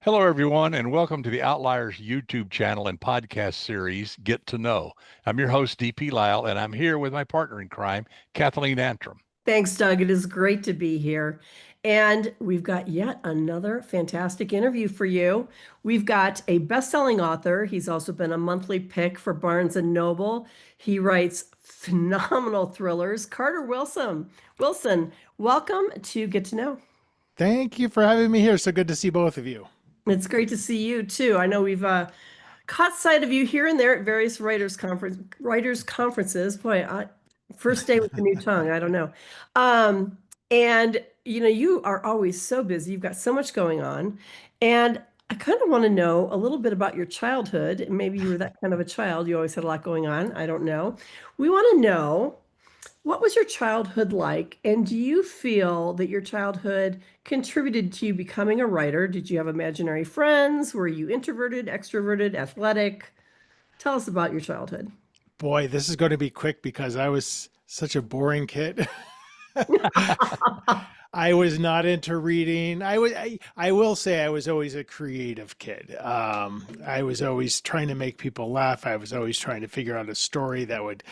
Hello, everyone, and welcome to the Outliers YouTube channel and podcast series, Get to Know. I'm your host, DP Lyle, and I'm here with my partner in crime, Kathleen Antrim. Thanks, Doug. It is great to be here. And we've got yet another fantastic interview for you. We've got a best-selling author. He's also been a monthly pick for Barnes and Noble. He writes phenomenal thrillers. Carter Wilson. Wilson, welcome to Get to Know. Thank you for having me here. So good to see both of you. It's great to see you too. I know we've caught sight of you here and there at various writers conferences. Boy, first day with the new tongue. I don't know. And you are always so busy. You've got so much going on. And I kind of want to know a little bit about your childhood. Maybe you were that kind of a child. You always had a lot going on. I don't know. We want to know, what was your childhood like? And do you feel that your childhood contributed to you becoming a writer? Did you have imaginary friends? Were you introverted, extroverted, athletic? Tell us about your childhood. Boy, this is going to be quick because I was such a boring kid. I was not into reading. I will say I was always a creative kid. I was always trying to make people laugh. I was always trying to figure out a story that would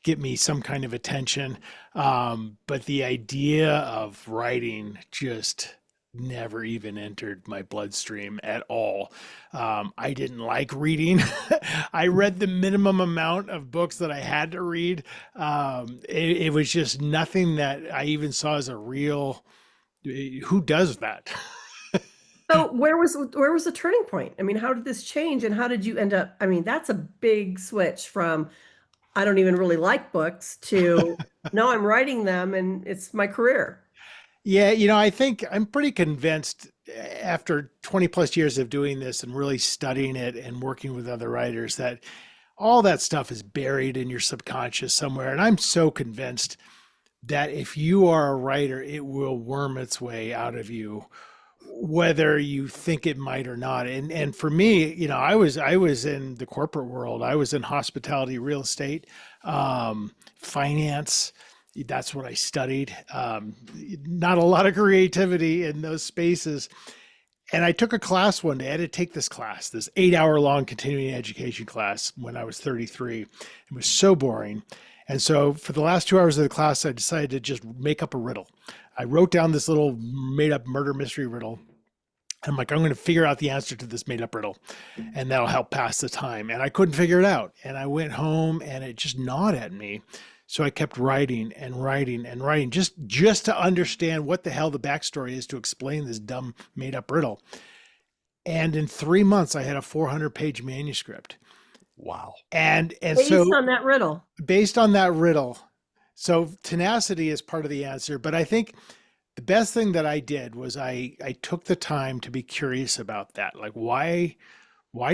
get me some kind of attention. But the idea of writing just never even entered my bloodstream at all. I didn't like reading. I read the minimum amount of books that I had to read. It was just nothing that I even saw as a real, who does that? So where was the turning point? I mean, how did this change and how did you end up? I mean, that's a big switch from I don't even really like books to no, I'm writing them and it's my career. Yeah, I think I'm pretty convinced after 20 plus years of doing this and really studying it and working with other writers that all that stuff is buried in your subconscious somewhere. And I'm so convinced that if you are a writer, it will worm its way out of you, whether you think it might or not. And for me, I was in the corporate world. I was in hospitality, real estate, finance. That's what I studied. Not a lot of creativity in those spaces. And I took a class one day. I had to take this class, this 8-hour long continuing education class when I was 33. It was so boring. And so for the last 2 hours of the class, I decided to just make up a riddle. I wrote down this little made up murder mystery riddle. I'm like, I'm going to figure out the answer to this made up riddle and that'll help pass the time. And I couldn't figure it out. And I went home and it just gnawed at me. So I kept writing and writing and writing just to understand what the hell the backstory is to explain this dumb made up riddle. And in 3 months, I had a 400-page manuscript. Wow. And Based so on that riddle. based on that riddle, so tenacity is part of the answer, but I think the best thing that I did was I took the time to be curious about that. Like, why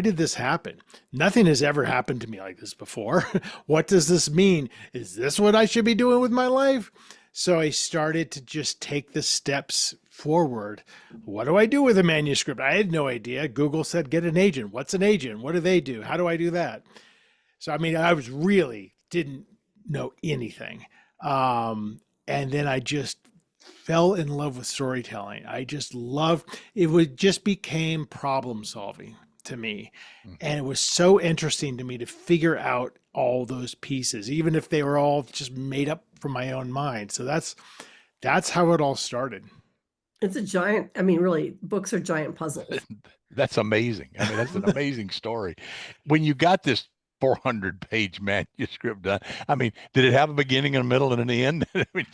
did this happen? Nothing has ever happened to me like this before. What does this mean? Is this what I should be doing with my life? So I started to just take the steps forward. What do I do with a manuscript? I had no idea. Google said, get an agent. What's an agent? What do they do? How do I do that? So, I mean, I was really didn't know anything. And then I just fell in love with storytelling. I just loved it. Would just became problem solving to me. And it was so interesting to me to figure out all those pieces, even if they were all just made up from my own mind. So that's how it all started. It's a giant, I mean, really, books are giant puzzles. That's amazing. I mean, that's an amazing story. When you got this 400-page manuscript done, I mean, did it have a beginning, a middle, and an end? I mean,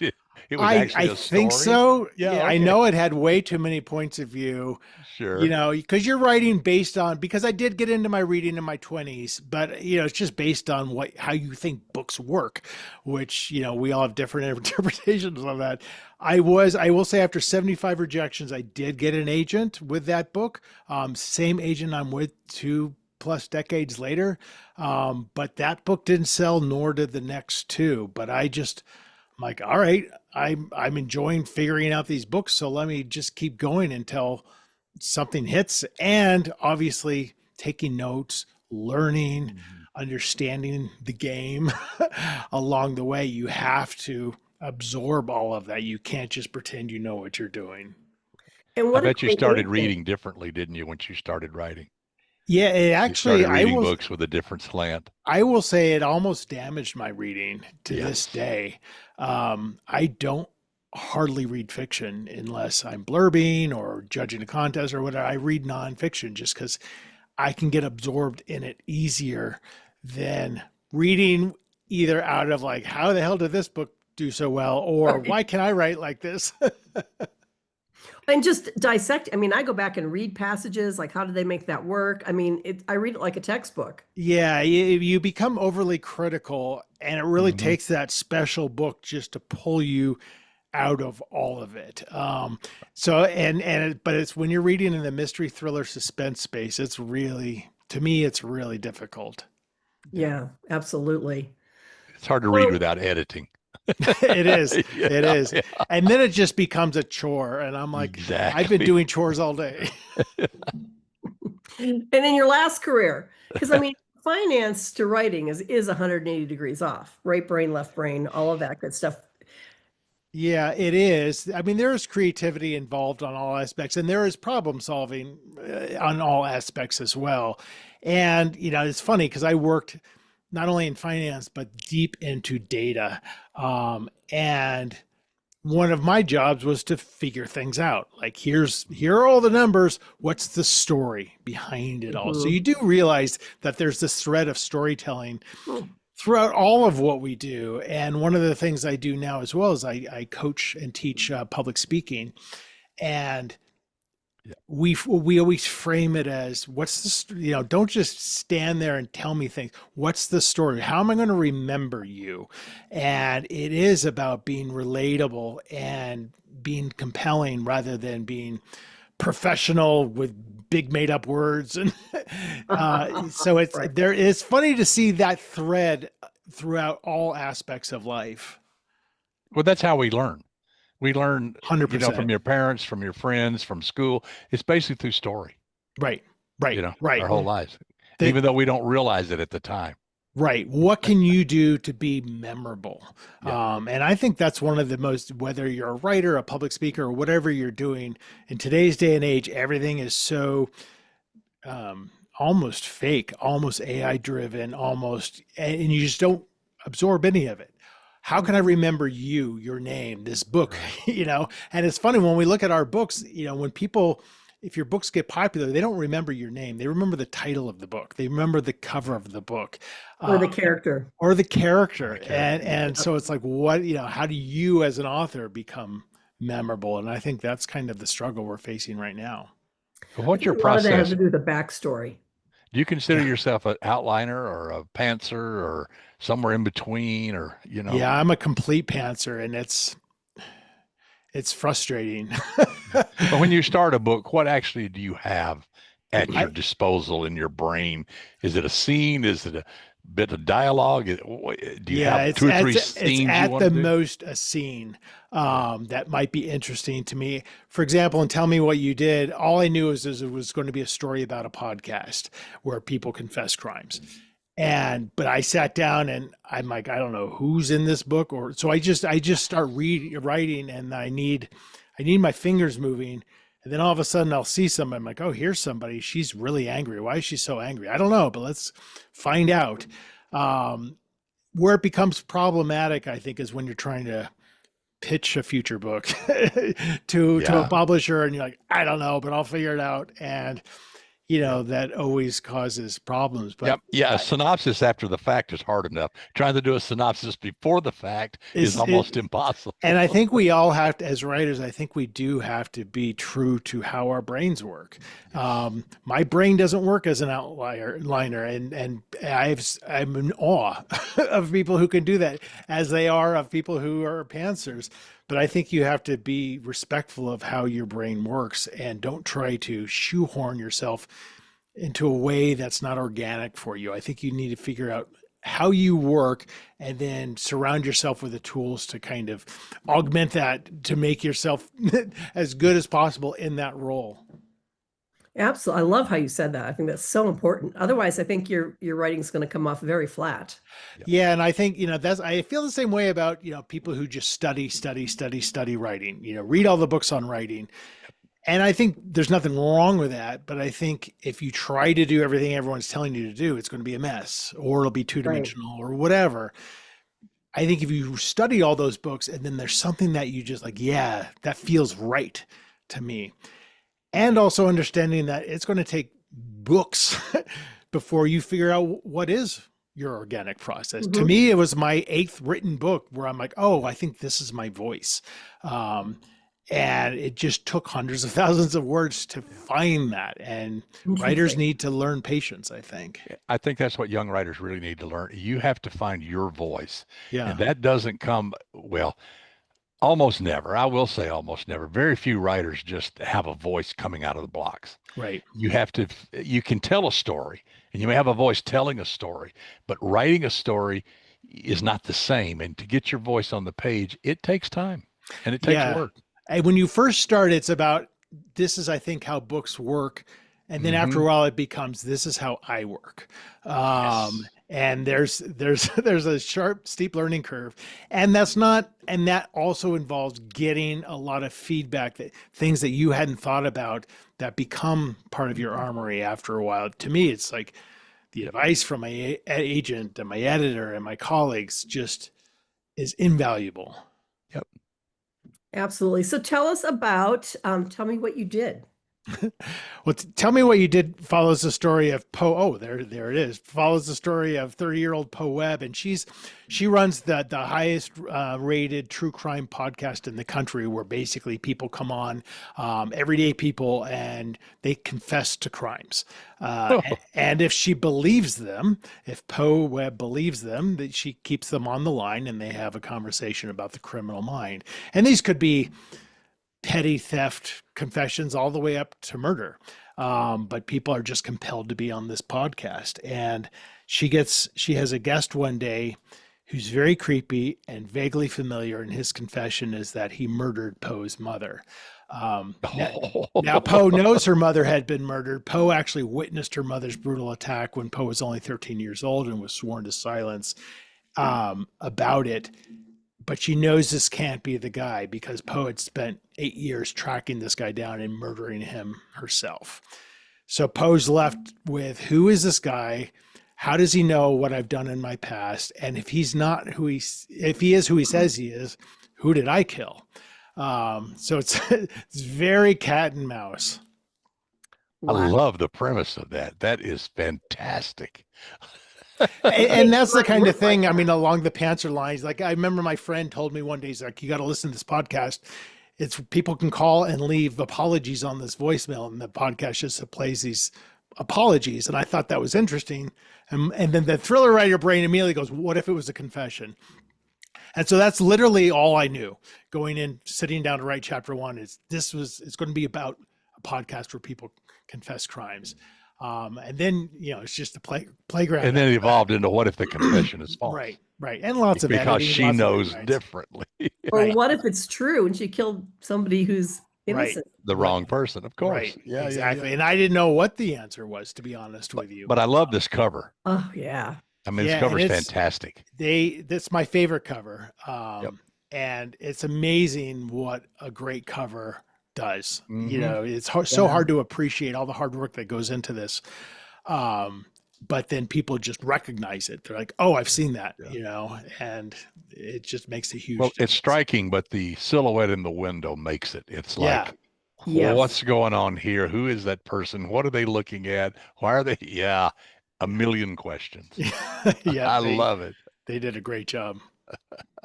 it was actually I a think story? so. Yeah, Yeah, I okay. know it had way too many points of view, Sure. because you're writing based on, because I did get into my reading in my 20s, but it's just based on how you think books work, which, we all have different interpretations of that. I will say after 75 rejections, I did get an agent with that book. Same agent I'm with 2+ decades later. But that book didn't sell, nor did the next two. But I'm like, all right, I'm enjoying figuring out these books. So let me just keep going until something hits. And obviously taking notes, learning, understanding the game along the way. You have to absorb all of that. You can't just pretend you know what you're doing. And I what a bet you great started age. reading differently, didn't you, once you started writing? Yeah, it You actually, started reading books with a different slant. I will say it almost damaged my reading to this Yes. day. I don't hardly read fiction unless I'm blurbing or judging a contest or whatever. I read nonfiction just because I can get absorbed in it easier than reading either out of like, how the hell did this book do so well? Or Right. why can I write like this? And just dissect. I mean, I go back and read passages, like how did they make that work? I mean, I read it like a textbook. Yeah, you become overly critical, and it really Hmm. takes that special book just to pull you out of all of it. So but it's when you're reading in the mystery thriller suspense space, it's really, to me, it's really difficult. Yeah, absolutely. It's hard to read So, without editing. It is, Yeah, it is. yeah, And then it just becomes a chore, and I'm like, I've been exactly. doing chores all day. and in your last career, because I mean, finance to writing is 180 degrees off, right brain, left brain, all of that good stuff. Yeah, it is. I mean, there is creativity involved on all aspects, and there is problem solving on all aspects as well. And, it's funny because I worked not only in finance, but deep into data. And one of my jobs was to figure things out. Like, here are all the numbers. What's the story behind it all? So Mhm. you do realize that there's this thread of storytelling Hmm. throughout all of what we do. And one of the things I do now as well is I coach and teach public speaking. And Yeah. we always frame it as, don't just stand there and tell me things. What's the story? How am I going to remember you? And it is about being relatable and being compelling rather than being professional with big made up words. And so Right. it's funny to see that thread throughout all aspects of life. Well, that's how we learn. We learn, 100%. from your parents, from your friends, from school. It's basically through story, Right. Right. Right. our whole lives, The- even though we don't realize it at the time. Right. What can you do to be memorable? Yeah. And I think that's one of the most, whether you're a writer, a public speaker, or whatever you're doing in today's day and age, everything is so almost fake, almost AI driven, and you just don't absorb any of it. How can I remember you, your name, this book, And it's funny when we look at our books, when people, if your books get popular, they don't remember your name. They remember the title of the book. They remember the cover of the book. Or the character. Or the character. Or the character. And so it's like, how do you as an author become memorable? And I think that's kind of the struggle we're facing right now. But what's your A lot of that has process? to do with the backstory. Do you consider Yeah. yourself an outliner or a pantser or somewhere in between, or Yeah, I'm a complete pantser, and it's frustrating. But when you start a book, what actually do you have at I- your disposal in your brain? Is it a scene? Is it a bit of dialogue? Do you have two or three it's scenes you at want the to do? most a scene that might be interesting to me. For example, and Tell Me What You Did, all I knew is it was going to be a story about a podcast where people confess crimes. But I sat down and I'm like, I don't know who's in this book, or so I just start writing, and I need my fingers moving. And then all of a sudden I'll see somebody. I'm like, oh, here's somebody. She's really angry. Why is she so angry? I don't know, but let's find out. Where it becomes problematic, I think, is when you're trying to pitch a future book to a Yeah. publisher, and you're like, I don't know, but I'll figure it out. And that always causes problems. But Yep. Yeah. A synopsis after the fact is hard enough. Trying to do a synopsis before the fact is almost impossible. And I think we all have to, as writers, I think we do have to be true to how our brains work. My brain doesn't work as an outliner, and I'm in awe of people who can do that, as they are of people who are pantsers. But I think you have to be respectful of how your brain works, and don't try to shoehorn yourself into a way that's not organic for you. I think you need to figure out how you work, and then surround yourself with the tools to kind of augment that, to make yourself as good as possible in that role. Absolutely. I love how you said that. I think that's so important. Otherwise, I think your writing's going to come off very flat. Yeah, and I think I feel the same way about people who just study writing. Read all the books on writing, And I think there's nothing wrong with that, but I think if you try to do everything everyone's telling you to do, it's going to be a mess, or it'll be two-dimensional or whatever. I think if you study all those books and then there's something that you just like, yeah, that feels right to me. And also understanding that it's going to take books before you figure out what is your organic process. To me, it was my 8th written book where I'm like, oh, I think this is my voice. And it just took hundreds of thousands of words to find that. And writers need to learn patience, I think. I think that's what young writers really need to learn. You have to find your voice. Yeah. And that doesn't come, well, almost never. I will say almost never. Very few writers just have a voice coming out of the blocks. Right. You can tell a story, and you may have a voice telling a story, but writing a story is not the same. And to get your voice on the page, it takes time and it takes work. And when you first start, it's about, this is, I think, how books work. And then after a while, it becomes, this is how I work. And there's a sharp, steep learning curve. And that also involves getting a lot of feedback, that things that you hadn't thought about that become part of your armory after a while. To me, it's like the advice from my agent and my editor and my colleagues just is invaluable. Yep. Absolutely. So tell us about, tell me what you did. Well, Tell Me What You Did follows the story of Poe. Oh, there it is. Follows the story of 30-year-old Poe Webb, and she runs the highest rated true crime podcast in the country, where basically people come on, everyday people, and they confess to crimes. And if she believes them, if Poe Webb believes them, that she keeps them on the line, and they have a conversation about the criminal mind. And these could be petty theft confessions all the way up to murder. But people are just compelled to be on this podcast. And she has a guest one day who's very creepy and vaguely familiar. And his confession is that he murdered Poe's mother. Now Poe knows her mother had been murdered. Poe actually witnessed her mother's brutal attack when Poe was only 13 years old and was sworn to silence about it. But she knows this can't be the guy, because Poe had spent 8 years tracking this guy down and murdering him herself. So Poe's left with, who is this guy? How does he know what I've done in my past? And if he's not if he is who he says he is, who did I kill? So it's very cat and mouse. I love the premise of that. That is fantastic. And that's the kind of thing, I mean, along the Panther lines. Like, I remember my friend told me one day, he's like, you got to listen to this podcast. It's, people can call and leave apologies on this voicemail, and the podcast just plays these apologies. And I thought that was interesting. And then the thriller writer brain immediately goes, what if it was a confession? And so that's literally all I knew going in, sitting down to write chapter 1, is it's going to be about a podcast where people confess crimes. And then, it's just a playground. And then it evolved into, what if the confession is false? Right. And lots of because editing, she knows differently. Or what if it's true and she killed somebody who's innocent? The wrong person, of course. Right. Yeah, exactly. And I didn't know what the answer was, to be honest with you. But I love this cover. Oh yeah. I mean, this cover is fantastic. That's my favorite cover. And it's amazing what a great cover does. It's so hard to appreciate all the hard work that goes into this. But then people just recognize it. They're like, oh, I've seen that, and it just makes a huge difference. It's striking, but the silhouette in the window makes it. It's like, what's going on here? Who is that person? What are they looking at? Why are they? Yeah. A million questions. I love it. They did a great job.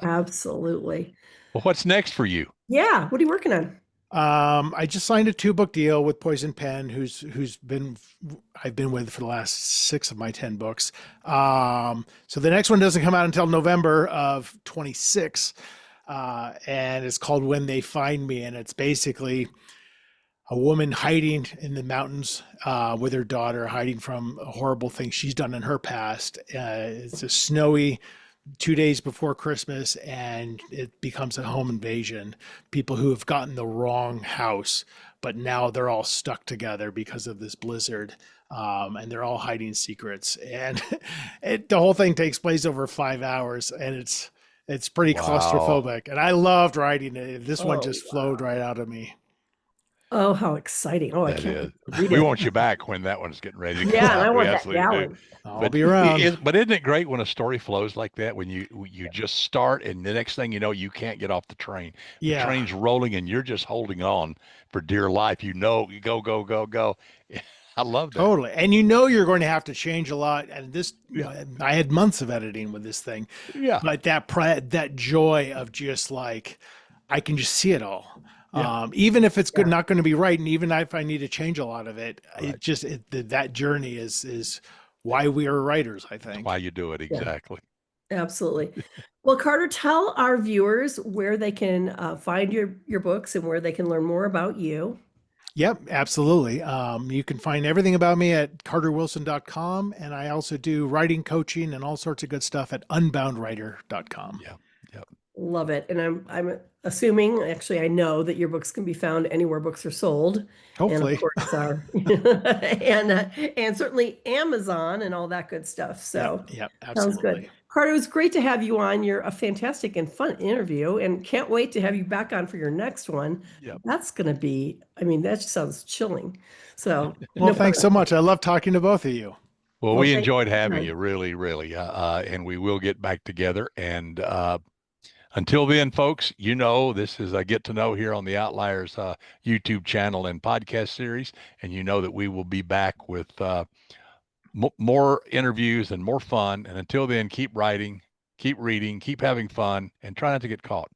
Absolutely. Well, what's next for you? Yeah. What are you working on? I just signed a 2-book deal with Poison Pen, I've been with for the last 6 of my 10 books. So the next one doesn't come out until November of 26. And it's called When They Find Me. And it's basically a woman hiding in the mountains with her daughter, hiding from a horrible thing she's done in her past. It's a snowy 2 days before Christmas, and it becomes a home invasion. People who have gotten the wrong house, but now they're all stuck together because of this blizzard, and they're all hiding secrets. And the whole thing takes place over 5 hours, and it's pretty claustrophobic. And I loved writing it. This one just flowed right out of me. Oh, how exciting. Oh, I That can't is. wait to read We it. want you back when that one's getting ready to come Yeah, and out. I We want that absolutely do. gallon. I'll be around. But isn't it great when a story flows like that? When you just start, and the next thing you know, you can't get off the train. The Yeah, train's rolling, and you're just holding on for dear life. You know, you go, go, go, go. I love that. totally. And you know you're going to have to change a lot. And this, Yeah. I had months of editing with this thing, Yeah. but that joy of just like, I can just see it all. Yeah. Even if it's good, Yeah. not going to be right, and even if I need to change a lot of it, Right. that journey is why we are writers, I think. Why you do it. Exactly. Absolutely. Well, Carter, tell our viewers where they can find your books and where they can learn more about you. Yep, absolutely. You can find everything about me at carterwilson.com. And I also do writing coaching and all sorts of good stuff at unboundwriter.com. Yeah. Yep. Love it. And I'm assuming, actually, I know that your books can be found anywhere books are sold. Hopefully. And of course are, and certainly Amazon and all that good stuff. So Yep, sounds absolutely. good. Carter, it was great to have you on. You're a fantastic and fun interview, and can't wait to have you back on for your next one. Yep. That's going to be, I mean, that just sounds chilling. So, Well, no thanks so much. I love talking to both of you. Well, Well, we thank enjoyed you. having you, really, really. And we will get back together. And until then, folks, you know, this is a Get to Know here on the Outliers YouTube channel and podcast series. And you know that we will be back with more interviews and more fun. And until then, keep writing, keep reading, keep having fun, and try not to get caught.